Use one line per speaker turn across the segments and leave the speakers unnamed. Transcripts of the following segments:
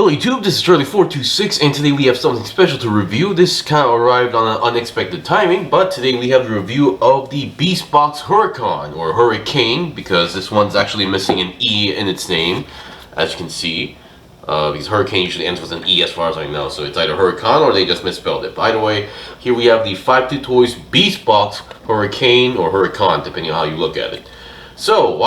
Hello YouTube, this is Charlie426 and today we have something special to review. This kind of arrived on an unexpected timing, but today we have the review of the Beastbox Hurrican, or Hurricane, because this one's actually missing an E in its name, as you can see. Because Hurricane usually ends with an E as far as I know, so it's either Hurrican or they just misspelled it. By the way, here we have the 52Toys Beastbox Hurricane, or Hurrican, depending on how you look at it. So,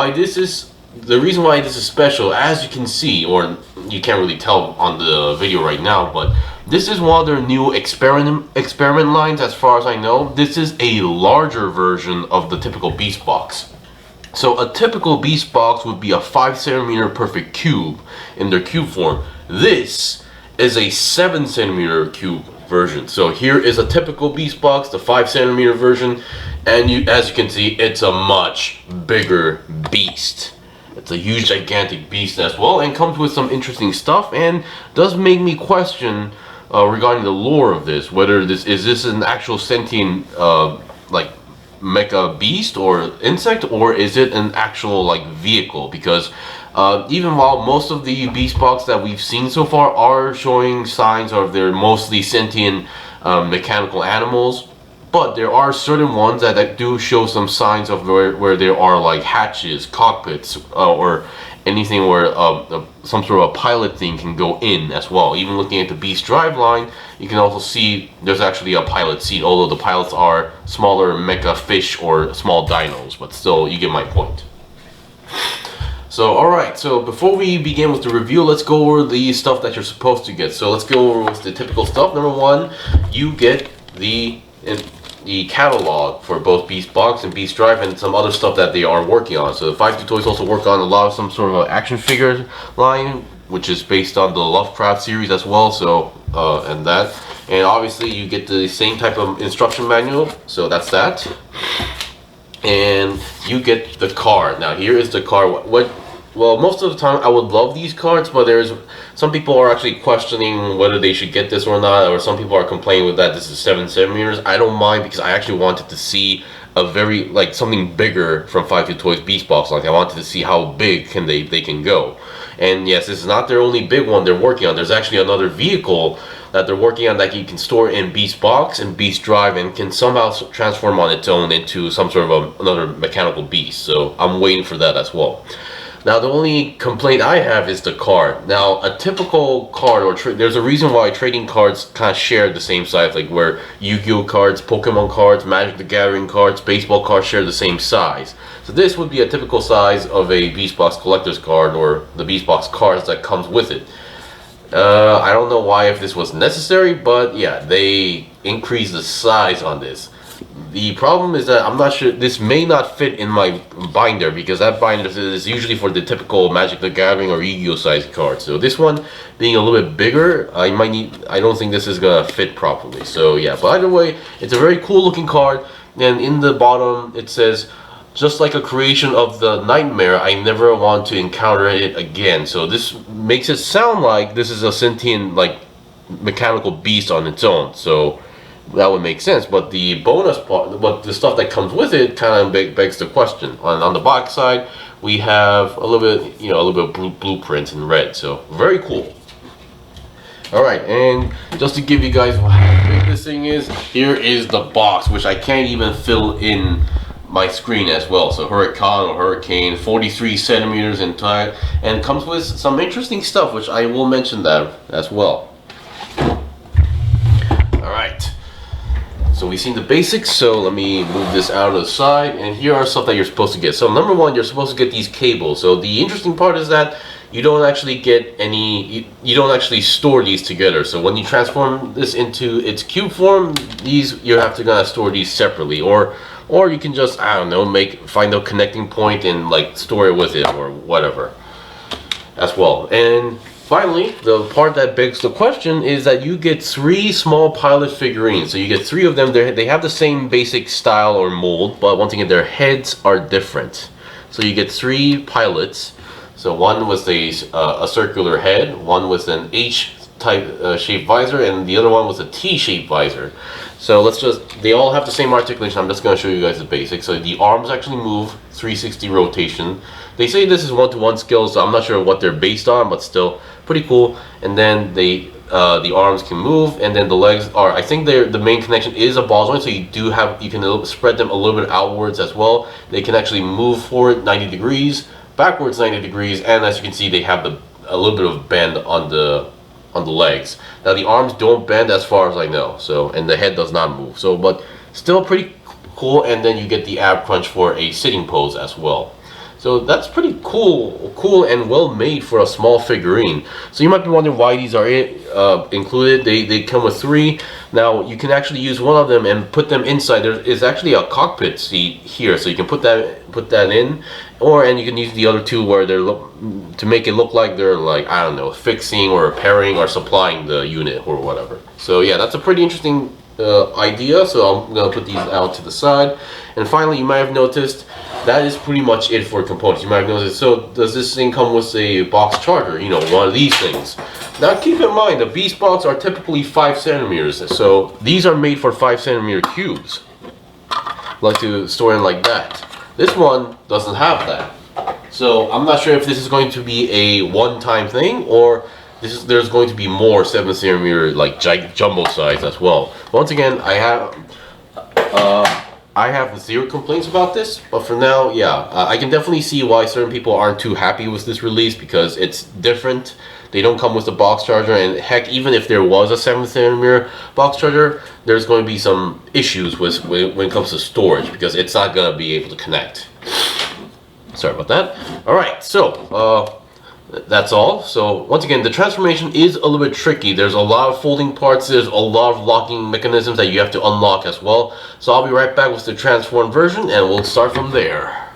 the reason why this is special, as you can see, or you can't really tell on the video right now, but this is one of their new experiment lines as far as I know. This is a larger version of the typical Beastbox. So a typical Beastbox would be a 5cm perfect cube in their cube form. This is a 7cm cube version. So here is a typical Beastbox, the 5cm version, and as you can see, it's a much bigger beast. It's a huge, gigantic beast as well, and comes with some interesting stuff, and does make me question regarding the lore of this. Whether this is an actual sentient, like mecha beast or insect, or is it an actual like vehicle? Because even while most of the Beastbox that we've seen so far are showing signs of they're mostly sentient mechanical animals, but there are certain ones that do show some signs of where there are like hatches, cockpits, or anything where some sort of a pilot thing can go in as well. Even looking at the Beast Drive line, you can also see there's actually a pilot seat, although the pilots are smaller mecha fish or small dinos, but still, you get my point. So, alright, so before we begin with the review, let's go over the stuff that you're supposed to get. So let's go over with the typical stuff. Number one, you get the catalog for both Beastbox and Beast Drive and some other stuff that they are working on. So the 52Toys also work on a lot of some sort of action figure line, which is based on the Lovecraft series as well. So and obviously you get the same type of instruction manual. So that's that, and you get the card. Now here is the card. Well, most of the time I would love these cards, but there's some people are actually questioning whether they should get this or not, or some people are complaining with that this is 7cm. I don't mind, because I actually wanted to see a very, like, something bigger from 52Toys Beastbox. Like, I wanted to see how big they can go. And yes, this is not their only big one they're working on. There's actually another vehicle that they're working on that you can store in Beastbox and Beast Drive, and can somehow transform on its own into some sort of another mechanical beast. So I'm waiting for that as well. Now, the only complaint I have is the card. Now, a typical card, or there's a reason why trading cards kind of share the same size, like where Yu-Gi-Oh cards, Pokemon cards, Magic the Gathering cards, baseball cards share the same size. So this would be a typical size of a Beastbox collector's card, or the Beastbox cards that comes with it. I don't know why, if this was necessary, but yeah, they increased the size on this. The problem is that I'm not sure, this may not fit in my binder, because that binder is usually for the typical Magic the Gathering or Yu-Gi-Oh size cards. So this one being a little bit bigger, I don't think this is gonna fit properly. So yeah, but either way, it's a very cool looking card. And in the bottom it says, just like a creation of the nightmare, I never want to encounter it again. So this makes it sound like this is a sentient, like, mechanical beast on its own. So that would make sense, but the bonus part, but the stuff that comes with it, kind of begs the question. On the box side, we have a little bit, a little bit of blueprints in red. So very cool. All right, and just to give you guys how big this thing is, here is the box, which I can't even fill in my screen as well. So Hurrican, or Hurricane, 43 centimeters in height, and comes with some interesting stuff, which I will mention that as well. All right. So we've seen the basics, so let me move this out of the side, and here are stuff that you're supposed to get. So number one, you're supposed to get these cables. So the interesting part is that you don't actually get any, you don't actually store these together. So when you transform this into its cube form, you have to store these separately, or you can just, I don't know, find a connecting point and like store it with it or whatever as well. And finally, the part that begs the question is that you get 3 small pilot figurines. So you get 3 of them. They have the same basic style or mold, but once again, their heads are different. So you get 3 pilots. So one was a circular head, one was an H-type shaped visor, and the other one was a T-shaped visor. So they all have the same articulation. I'm just going to show you guys the basics. So the arms actually move 360 rotation. They say this is 1-to-1 skills, so I'm not sure what they're based on, but still pretty cool. And then the arms can move, and then the legs are, I think the main connection is a ball joint, so you can spread them a little bit outwards as well. They can actually move forward 90 degrees, backwards 90 degrees, and as you can see, they have a little bit of bend on the legs. Now the arms don't bend as far as I know, so, and the head does not move. So, but still pretty cool. And then you get the ab crunch for a sitting pose as well. So that's pretty cool and well made for a small figurine. So you might be wondering why these are included. They come with 3. Now you can actually use one of them and put them inside. There is actually a cockpit seat here, so you can put that in, and you can use the other 2 where they're to make it look like they're, like, I don't know, fixing or repairing or supplying the unit or whatever. So yeah, that's a pretty interesting idea. So I'm gonna put these out to the side. And finally, you might have noticed that is pretty much it for components. You might have noticed. So does this thing come with a box charger? You know, one of these things. Now keep in mind, the Beastbox are typically 5 centimeters. So these are made for 5 centimeter cubes. I like to store in like that. This one doesn't have that. So I'm not sure if this is going to be a one-time thing, or there's going to be more 7 centimeter like jumbo size as well. Once again, I have 0 complaints about this, but for now, yeah, I can definitely see why certain people aren't too happy with this release, because it's different. They don't come with a box charger, and heck, even if there was a 7 centimeter box charger, there's going to be some issues with when it comes to storage, because it's not going to be able to connect. Sorry about that. Alright, so that's all. So once again, the transformation is a little bit tricky. There's a lot of folding parts, there's a lot of locking mechanisms that you have to unlock as well. So I'll be right back with the transformed version, and we'll start from there.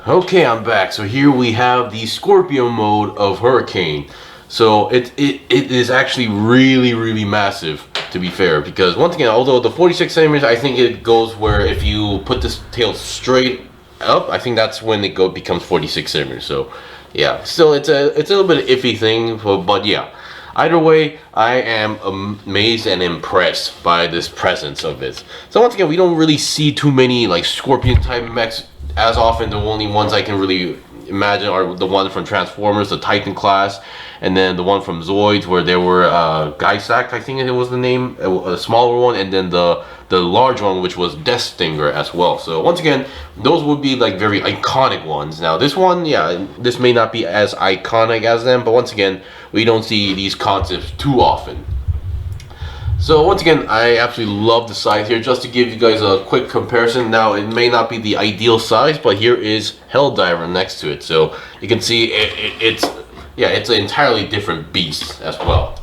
Okay, I'm back. So here we have the Scorpio mode of Hurricane. So it is actually really massive, to be fair, because once again, although the 46 centimeters, I think it goes where if you put this tail straight up, I think that's when it becomes 46 centimeters. So yeah, still it's a little bit iffy thing, but yeah, either way, I am amazed and impressed by this presence of it. So once again, we don't really see too many like Scorpion type mechs as often. The only ones I can really imagine are the one from Transformers, the Titan class, and then the one from Zoids where there were Gaisak, I think it was the name, a smaller one, and then the large one, which was Death Stinger as well. So once again, those would be like very iconic ones. Now this one, yeah, this may not be as iconic as them, but once again, we don't see these concepts too often. So once again, I absolutely love the size here. Just to give you guys a quick comparison, now it may not be the ideal size, but here is Helldiver next to it. So you can see it's an entirely different beast as well.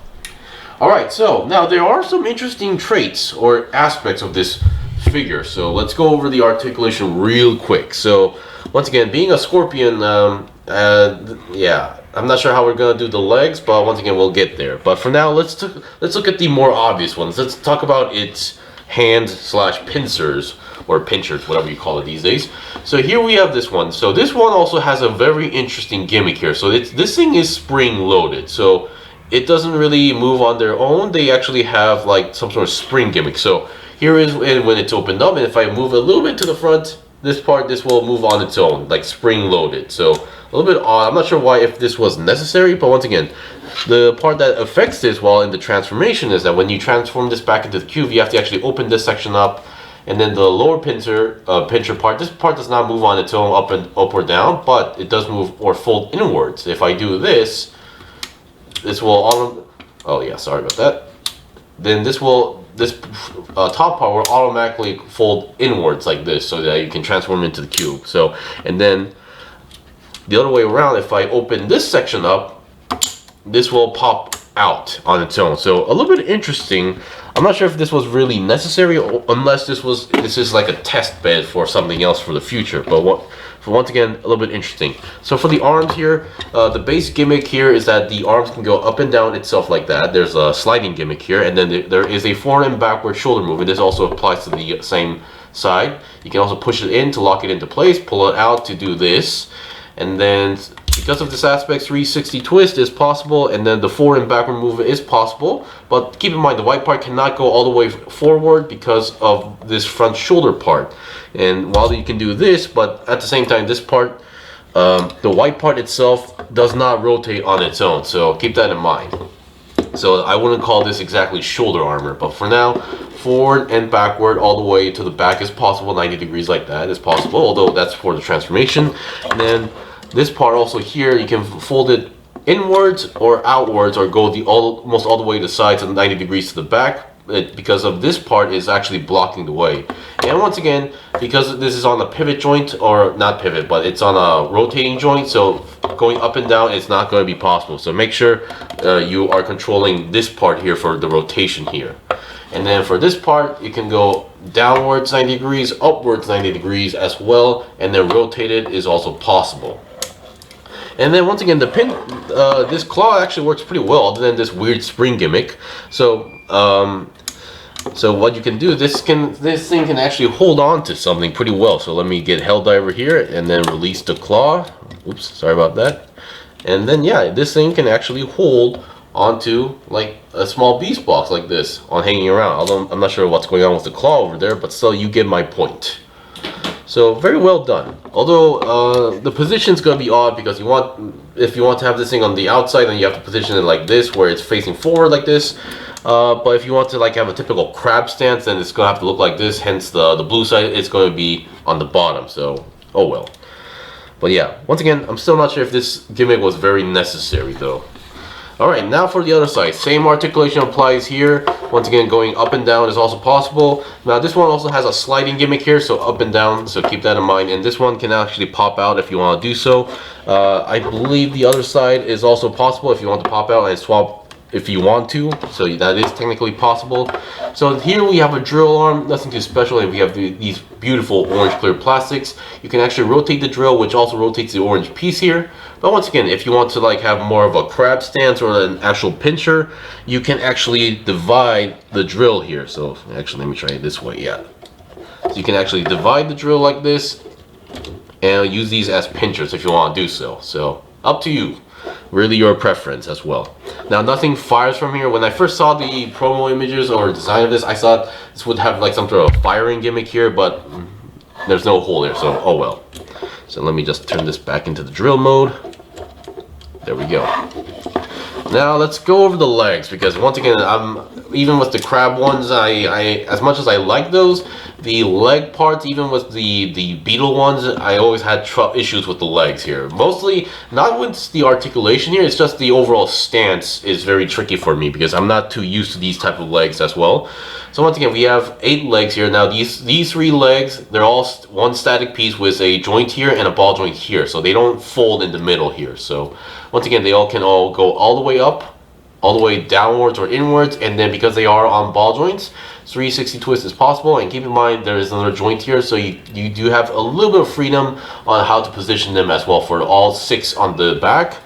Alright, so now there are some interesting traits or aspects of this figure. So let's go over the articulation real quick. So once again, being a Scorpion, yeah, I'm not sure how we're gonna do the legs, but once again, we'll get there. But for now, let's look at the more obvious ones. Let's talk about its hands/pincers or pinchers, whatever you call it these days. So here we have this one. So this one also has a very interesting gimmick here. So this thing is spring loaded. So it doesn't really move on their own. They actually have like some sort of spring gimmick. So here is when it's opened up, and if I move a little bit to the front, this will move on its own, like spring loaded. So a little bit odd. I'm not sure why, if this was necessary, but once again, the part that affects this while in the transformation is that when you transform this back into the cube, you have to actually open this section up, and then the lower pincher part, this part does not move on its own up or down, but it does move or fold inwards. If I do this will oh yeah, sorry about that. Then this top part will automatically fold inwards like this, so that you can transform into the cube. So, and then the other way around, if I open this section up, this will pop out on its own. So a little bit interesting. I'm not sure if this was really necessary, unless this is like a test bed for something else for the future. But once again, a little bit interesting. So for the arms here, the base gimmick here is that the arms can go up and down itself like that. There's a sliding gimmick here, and then there is a forward and backward shoulder movement. This also applies to the same side. You can also push it in to lock it into place, pull it out to do this. And then because of this aspect, 360 twist is possible, and then the forward and backward movement is possible. But keep in mind, the white part cannot go all the way forward because of this front shoulder part. And while you can do this, but at the same time, this part the white part itself does not rotate on its own, so keep that in mind. So I wouldn't call this exactly shoulder armor, but for now, forward and backward all the way to the back is possible. 90 degrees like that is possible, although that's for the transformation. And then this part also here, you can fold it inwards or outwards, or go almost all the way to the sides and 90 degrees to the back. Because of this part is actually blocking the way. And once again, because this is on a pivot joint, or not pivot, but it's on a rotating joint, so going up and down is not going to be possible. So make sure you are controlling this part here for the rotation here. And then for this part, you can go downwards 90 degrees, upwards 90 degrees as well, and then rotate it is also possible. And then once again, the pin, this claw actually works pretty well, other than this weird spring gimmick. So what you can do, this thing can actually hold on to something pretty well. So let me get Helldiver here and then release the claw. Oops, sorry about that. And then yeah, this thing can actually hold onto like a small beast box like this on hanging around. Although I'm not sure what's going on with the claw over there, but still you get my point. So very well done. Although the position's gonna be odd, because if you want to have this thing on the outside, then you have to position it like this, where it's facing forward like this. But if you want to like have a typical crab stance, then it's gonna have to look like this. Hence the blue side is going to be on the bottom. So oh well. But yeah, once again, I'm still not sure if this gimmick was very necessary though. Alright, now for the other side. Same articulation applies here. Once again, going up and down is also possible. Now this one also has a sliding gimmick here, so up and down, so keep that in mind. And this one can actually pop out if you want to do so. I believe the other side is also possible if you want to pop out and swap if you want to, so that is technically possible. So here we have a drill arm, nothing too special, and we have these beautiful orange clear plastics. You can actually rotate the drill, which also rotates the orange piece here. But once again, if you want to like have more of a crab stance or an actual pincher, you can actually divide the drill here. So actually, let me try it this way. Yeah, so you can actually divide the drill like this and use these as pinchers if you want to do so. So up to you. Really your preference as well. Now nothing fires from here. When I first saw the promo images or design of this, I thought this would have like some sort of firing gimmick here, but there's no hole there, so oh well. So let me just turn this back into the drill mode. There we go. Now let's go over the legs, because once again, even with the crab ones, I as much as I like those, the leg parts, even with the beetle ones, I always had issues with the legs here. Mostly not with the articulation here, it's just the overall stance is very tricky for me, because I'm not too used to these type of legs as well. So once again, we have 8 legs here. Now these 3 legs, they're all one static piece with a joint here and a ball joint here, so they don't fold in the middle here. So once again, they can all go all the way up, all the way downwards or inwards, and then because they are on ball joints, 360 twist is possible. And keep in mind, there is another joint here, so you do have a little bit of freedom on how to position them as well for all 6 on the back.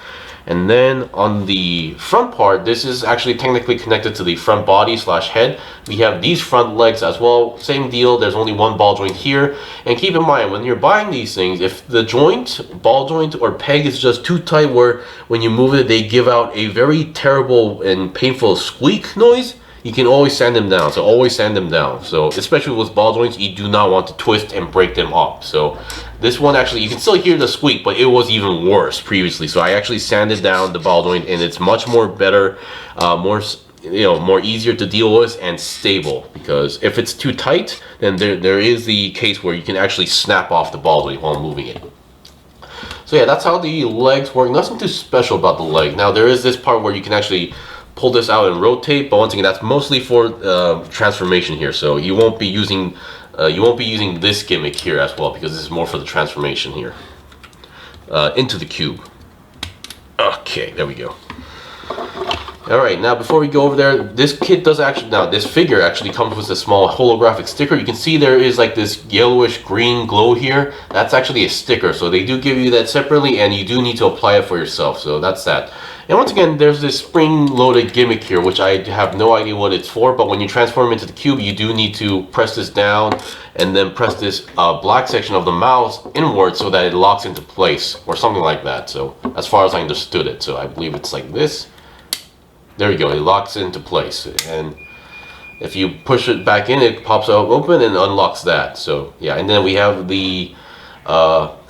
And then on the front part, this is actually technically connected to the front body / head. We have these front legs as well. Same deal, there's only one ball joint here. And keep in mind, when you're buying these things, if the joint, ball joint, or peg is just too tight where when you move it, they give out a very terrible and painful squeak noise, you can always sand them down. So always sand them down. So especially with ball joints, you do not want to twist and break them up. So this one actually, you can still hear the squeak, but it was even worse previously. So I actually sanded down the ball joint, and it's much more better, more easier to deal with and stable. Because if it's too tight, then there is the case where you can actually snap off the ball joint while moving it. So yeah, that's how the legs work. Nothing too special about the leg. Now there is this part where you can actually pull this out and rotate, but once again, that's mostly for transformation here. So you won't be using this gimmick here as well, because this is more for the transformation here into the cube. Okay, there we go. All right, now before we go over there, this kit does actually, now this figure actually comes with a small holographic sticker. You can see there is like this yellowish green glow here. That's actually a sticker, so they do give you that separately, and you do need to apply it for yourself. So that's that. And once again, there's this spring-loaded gimmick here, which I have no idea what it's for, but when you transform into the cube, you do need to press this down and then press this black section of the mouse inward so that it locks into place, or something like that. So as far as I understood it, so I believe it's like this. There you go, it locks into place. And if you push it back in, it pops out open and unlocks that. So yeah, and then we have the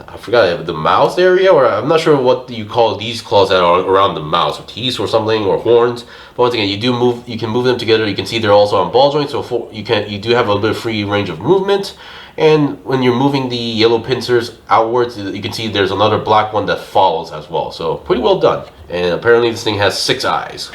I forgot the mouth area, or I'm not sure what you call these claws that are around the mouth, or teeth or something, or horns. But once again, you can move them together. You can see they're also on ball joints, so you do have a little bit of free range of movement. And when you're moving the yellow pincers outwards, you can see there's another black one that follows as well. So pretty well done. And apparently this thing has 6 eyes.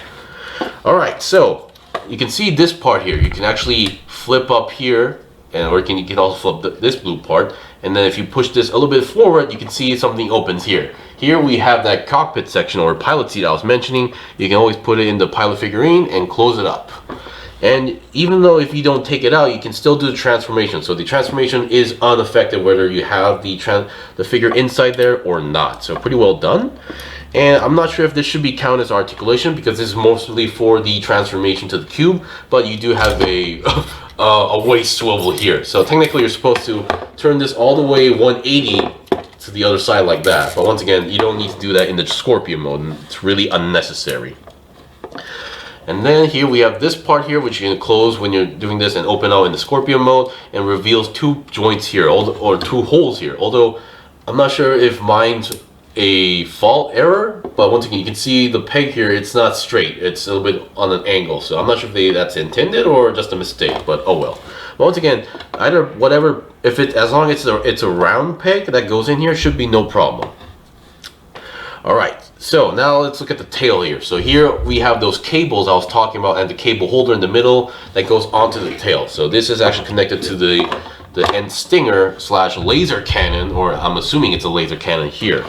All right, so you can see this part here. You can actually flip up here, or you can also flip this blue part. And then if you push this a little bit forward, you can see something opens here. Here we have that cockpit section, or pilot seat I was mentioning. You can always put it in the pilot figurine and close it up. And even though if you don't take it out, you can still do the transformation. So the transformation is unaffected whether you have the figure inside there or not. So pretty well done. And I'm not sure if this should be counted as articulation, because this is mostly for the transformation to the cube, but you do have a waist swivel here. So technically you're supposed to turn this all the way 180 to the other side like that. But once again, you don't need to do that in the Scorpio mode, and it's really unnecessary. And then here we have this part here, which you can close when you're doing this and open out in the Scorpio mode, and reveals 2 joints here, or 2 holes here. Although I'm not sure if mine's a fault error, but once again, you can see the peg here, it's not straight, it's a little bit on an angle. So I'm not sure if that's intended or just a mistake, but oh well. But once again, either whatever, as long as it's a round peg that goes in here, should be no problem. All right, so now let's look at the tail here. So here we have those cables I was talking about, and the cable holder in the middle that goes onto the tail. So this is actually connected to the end stinger / laser cannon, or I'm assuming it's a laser cannon here.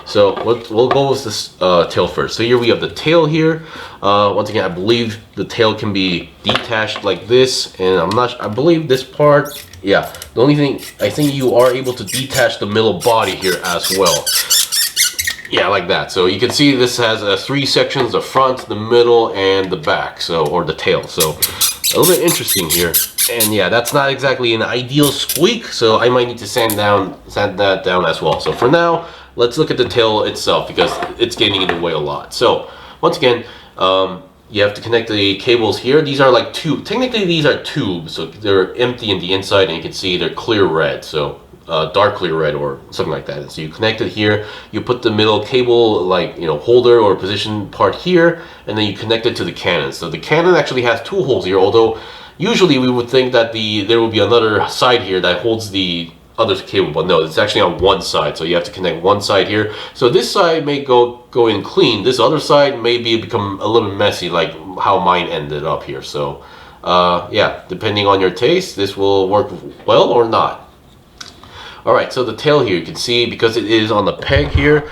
So we'll go with this tail first. So here we have the tail here. Once again, I believe the tail can be detached like this, and I believe this part, yeah. The only thing, I think you are able to detach the middle body here as well. Yeah, like that. So you can see this has 3 sections: the front, the middle, and the back. So, or the tail. So a little bit interesting here. And yeah, that's not exactly an ideal squeak, so I might need to sand that down as well. So for now, let's look at the tail itself, because it's getting in the way a lot. So once again, you have to connect the cables here. These are like technically these are tubes, so they're empty in the inside, and you can see they're clear red. So dark clear red or something like that. So you connect it here, you put the middle cable, like, holder or position part here, and then you connect it to the cannon. So the cannon actually has 2 holes here, although usually we would think that there will be another side here that holds the other cable, but no, it's actually on one side. So you have to connect one side here. So this side may go in clean. This other side may become a little messy, like how mine ended up here. So yeah, depending on your taste, this will work well or not. Alright, so the tail here, you can see, because it is on the peg here,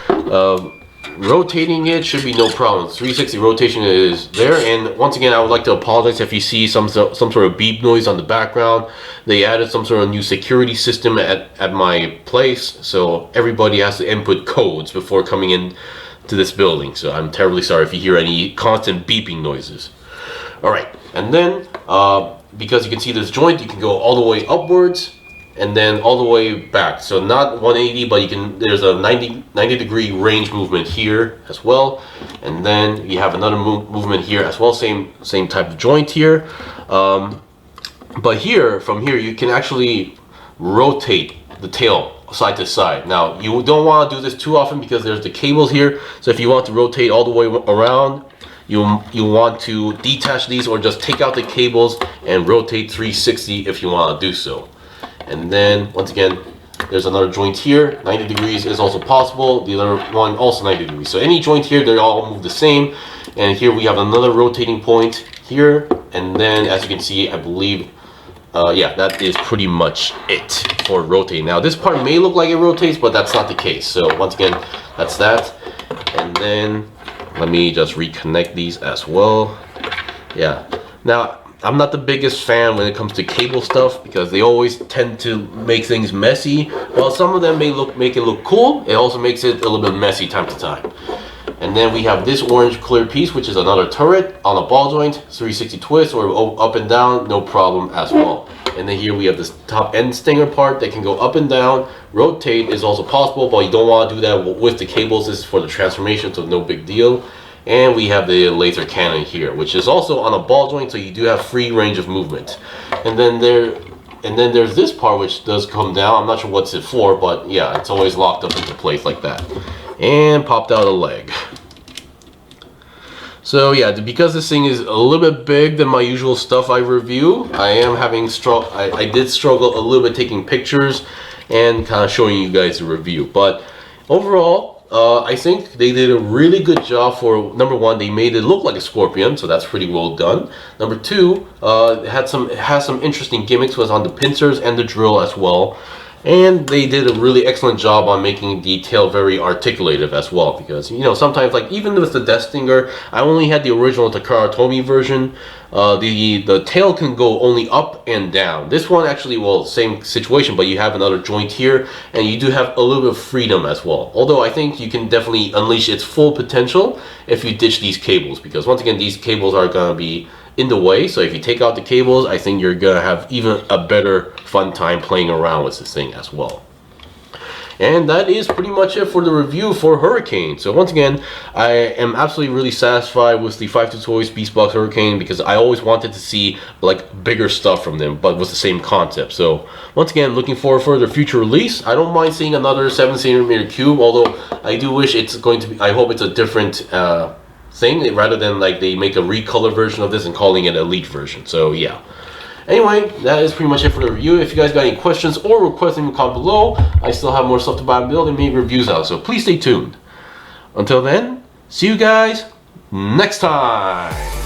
rotating it should be no problem. 360 rotation is there. And once again, I would like to apologize if you see some sort of beep noise on the background. They added some sort of new security system at my place, so everybody has to input codes before coming in to this building. So I'm terribly sorry if you hear any constant beeping noises. Alright, and then because you can see this joint, you can go all the way upwards and then all the way back. So not 180, but there's a 90 degree range movement here as well. And then you have another movement here as well, same type of joint here. But from here, you can actually rotate the tail side to side. Now, you don't want to do this too often because there's the cables here. So if you want to rotate all the way around, you want to detach these or just take out the cables and rotate 360 if you want to do so. And then once again, there's another joint here. 90 degrees is also possible. The other one also 90 degrees. So any joint here, they all move the same. And here we have another rotating point here. And then as you can see, I believe, yeah, that is pretty much it for rotating. Now this part may look like it rotates, but that's not the case. So once again, that's that. And then let me just reconnect these as well. Yeah. Now, I'm not the biggest fan when it comes to cable stuff because they always tend to make things messy. While some of them may make it look cool, it also makes it a little bit messy time to time. And then we have this orange clear piece, which is another turret on a ball joint, 360 twist or up and down, no problem as well. And then here we have this top end stinger part that can go up and down. Rotate is also possible, but you don't want to do that with the cables. This is for the transformation, so no big deal. And we have the laser cannon here, which is also on a ball joint, so you do have free range of movement. And then And then there's this part which does come down. I'm not sure what's it for, but yeah, it's always locked up into place like that. And popped out a leg. So yeah, because this thing is a little bit big than my usual stuff I review, I am having I did struggle a little bit taking pictures and kind of showing you guys the review. But overall, I think they did a really good job for, number one, they made it look like a Scorpion, so that's pretty well done. Number two, it has some interesting gimmicks, was on the pincers and the drill as well. And they did a really excellent job on making the tail very articulative as well, because, you know, sometimes, like, even with the Death Stinger, I only had the original Takara Tomy version. The tail can go only up and down. This one actually, well, same situation, but you have another joint here, and you do have a little bit of freedom as well. Although I think you can definitely unleash its full potential if you ditch these cables, because once again, these cables are going to be in the way. So if you take out the cables, I think you're gonna have even a better fun time playing around with this thing as well. And that is pretty much it for the review for Hurricane. So once again, I am absolutely really satisfied with the 52Toys Beastbox Hurricane, because I always wanted to see like bigger stuff from them, but with the same concept. So once again, looking forward for their future release. I don't mind seeing another 7cm cube, although I do wish it's going to be, I hope it's a different thing, rather than like they make a recolor version of this and calling it Elite version. So yeah. Anyway, that is pretty much it for the review. If you guys got any questions or requests, in the comment below. I still have more stuff to buy and build and make reviews out, so please stay tuned. Until then, see you guys next time.